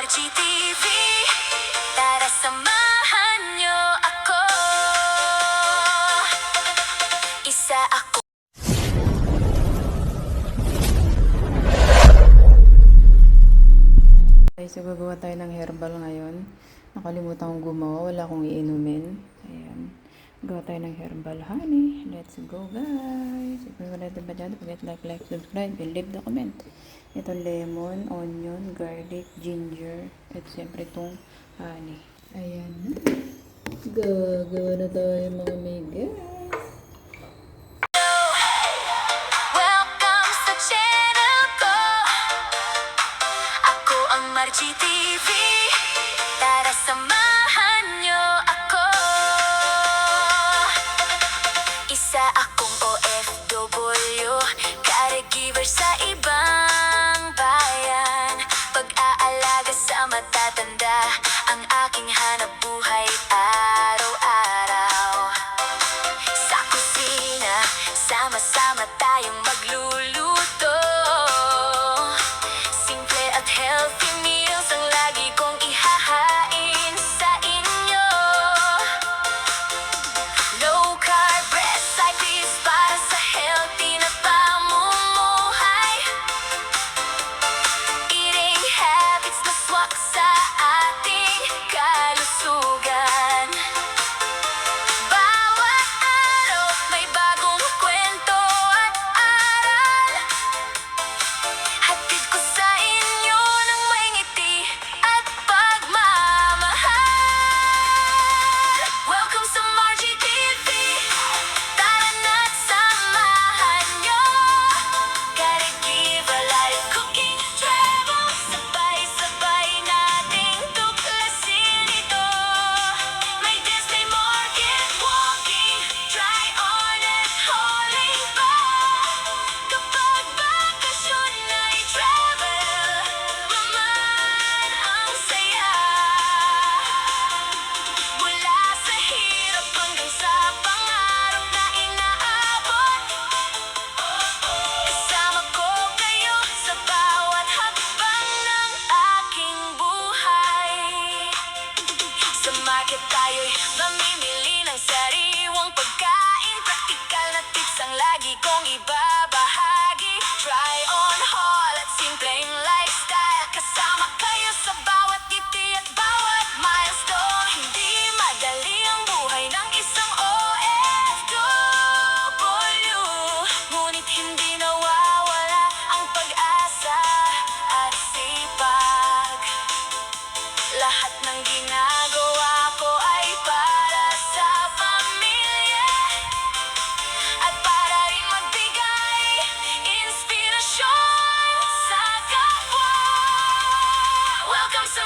RGTV. Tara samahan niyo ako. Isa ako. So gagawa tayo ng herbal ngayon. Nakalimutan kong gumawa, wala akong iinumin. Ayan. Gawa tayo ng herbal honey. Let's go guys. If you're ready ba dyan, forget like, subscribe, and leave the comment. Ito lemon, onion, garlic, ginger, at siyempre itong honey. Ayan na. Gagawa na tayo mga mega. Welcome sa channel ko. Ako ang RGTV. Tara samahan niyo ako. Isa akong OFW, caregiver sa ibang bayan. Pag-aalaga sa matatanda, ang aking hanap buhay araw-araw. Sa kusina, sama-sama tayong magluluto. Simple at healthy meals ang lagi kong ihahain sa inyo. Low carb recipes para sa healthy na pamumuhay. Eating habits na swak sa ating kalusugan. Bawat araw may bagong kwento at aral. Hatid ko sa inyo ng may ngiti at pagmamahal. Welcome sa RGTV. Tara na't samahan niyo. Caregiver life, cooking, travel, sabay-sabay nating tuklasin ito. May Disney market, walking, try on at hauling pa. Kapag bakasyon ay travel, naman ang saya. Mula sa hirap hanggang sa pangarap na inaabot. Kasama ko kayo sa bawat hakbang ng aking buhay. Sa market tayo'y mamimili ng sariwang pagkain. Praktikal na tips ang lagi kong ibabahagi. Try on haul at simpleng lifestyle. Kasama kayo sa bawat ngiti at bawat milestone. Hindi madali ang buhay ng isang OFW, ngunit hindi nawawala ang pag-asa at sipag. Lahat ng ginagawa ko ay para sa pamilya at para rin magbigay inspirasyon sa kapwa. Welcome sa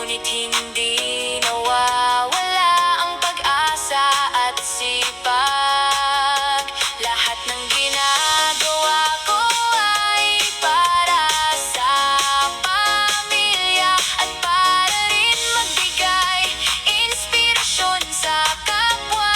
Ngunit hindi nawawala ang pag-asa at sipag. Lahat ng ginagawa ko ay para sa pamilya at para rin magbigay inspirasyon sa kapwa.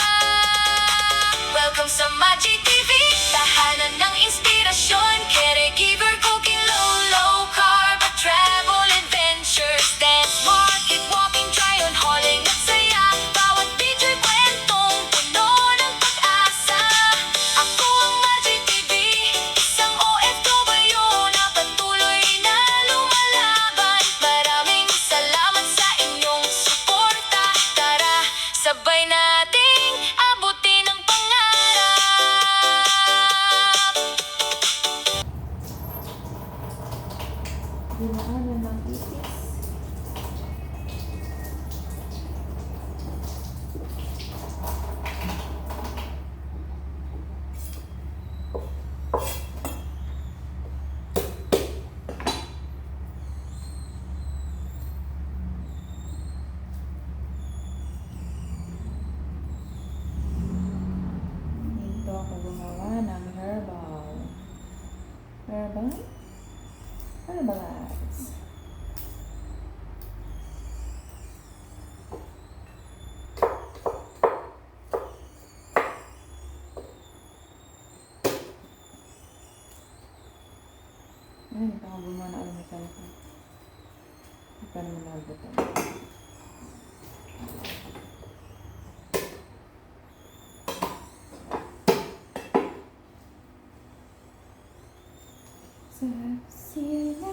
Welcome sa Magic TV, tahanan ng inspirasyon. Caregiver, cooking, low carb at travel adventures. Dance, market, walking, try on hauling at saya. Bawat video'y kwentong puno ng pag-asa. Ako ang Magic TV, isang OFW na patuloy na lumalaban. Maraming salamat sa inyong suporta. Tara, sabay nating abutin ang pangarap. Dinaanan ng isis. Dito ako gumawa ng herbal. Herbal? Herbalize. Ayun, ito ako gumawa ng alamitan ko. Hindi pa naman nabutan. Sa sila.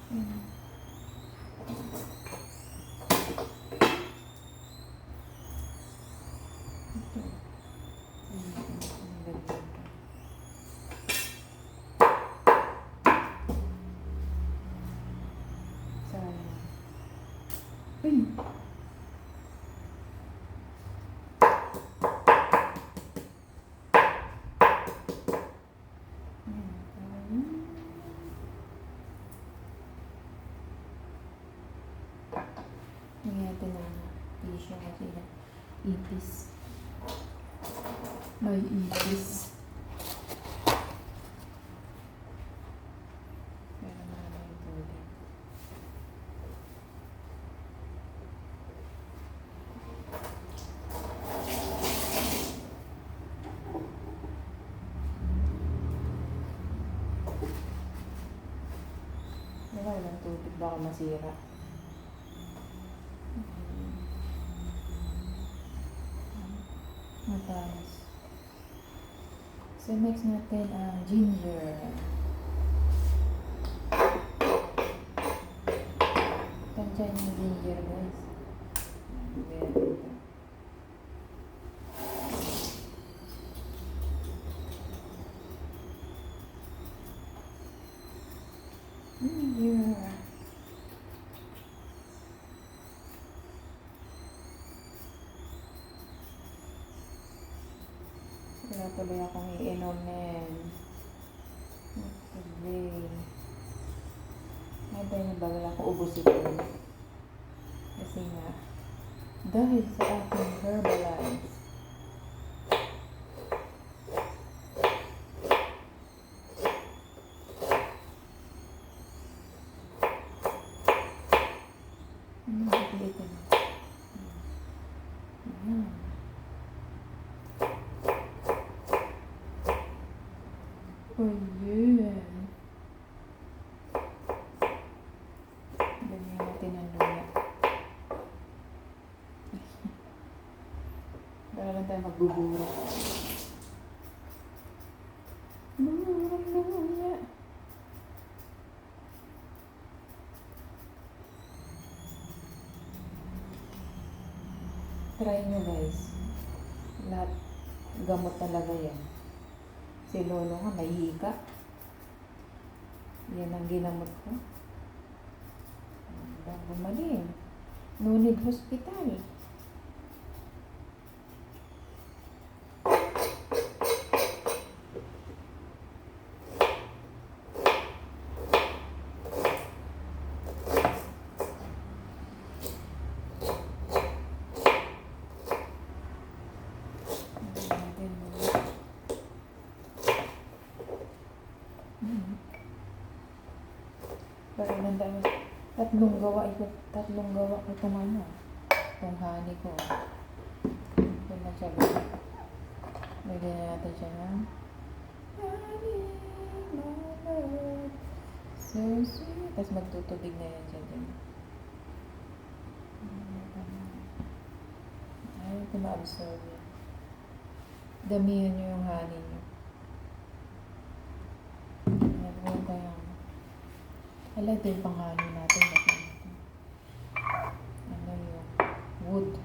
Ayun. Ito. Ang ganda. Sayang. Uy! Hindi natin na tissue kasi na ipis. May ipis. Pero marami yung tubig. Wala lang tubig, baka masira. Matalas. So, mix natin ang ginger. Tansya yung ginger, guys. Ayan, ito. Ginger. Kaya tuloy akong iinumin. Today. Ngayon na bawal ako ubusin ko. Kasi nga, dahil sa aking Herbalize. Ito na. Ayan. Oh, yeah. Ganyan natin ang luya. Para lang tayo magbuburo. Luya. Try nyo, guys. Lahat gamot talaga yan. Si Lolo nga may hika. Yan ang ginamot ko. Gumaling. No need hospital. Pero ilan dami. Tatlong gawa ko itong ano. Itong honey ko. Ito na siya. Lagyan na natin siya ng honey, my love. So sweet. Tapos magtutubig na yan siya din. Ayaw ito ma-absorb yan. Damihan nyo yung honey nyo. Nagawin tayo. Hala, ito yung panghani natin. Ano yung wood.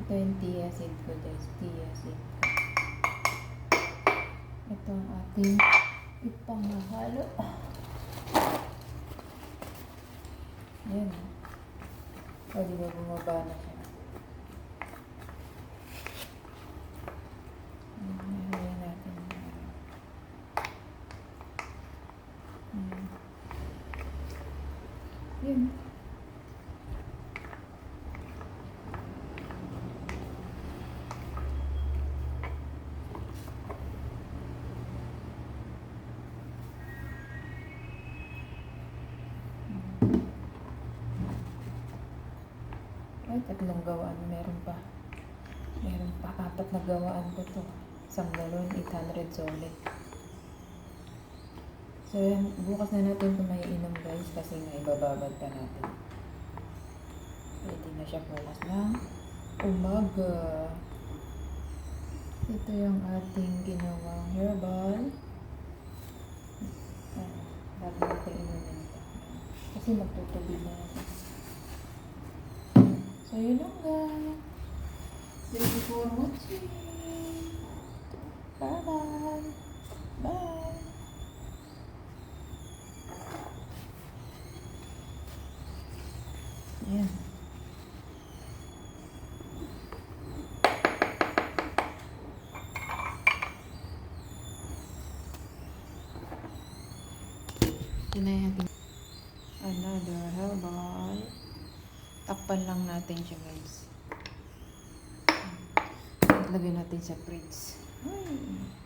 Ito yung tea acid ko, guys. Tea acid ko. Ito ang ating ipamahalo. Ayan. O, di ba bumaba na siya? Ayan natin. Yun. Ay, tatlong gawaan. Meron pa. Apat na gawaan ko to. Isang galon, 800 solid. So, yan. Bukas na natin ito maiinom, guys. Kasi nga ibababad pa natin. Pwede na siya bukas ng umaga. Ito yung ating ginawang herbal. Bago natin inumin ito. Kasi magtutubig na natin. So, yun lang, guys. Thank you for watching. Bye-bye. Bye. Ayan. Ito na yung ating another herbal. Takpan lang natin siya, guys. Lagyan natin sa fridge. Ay.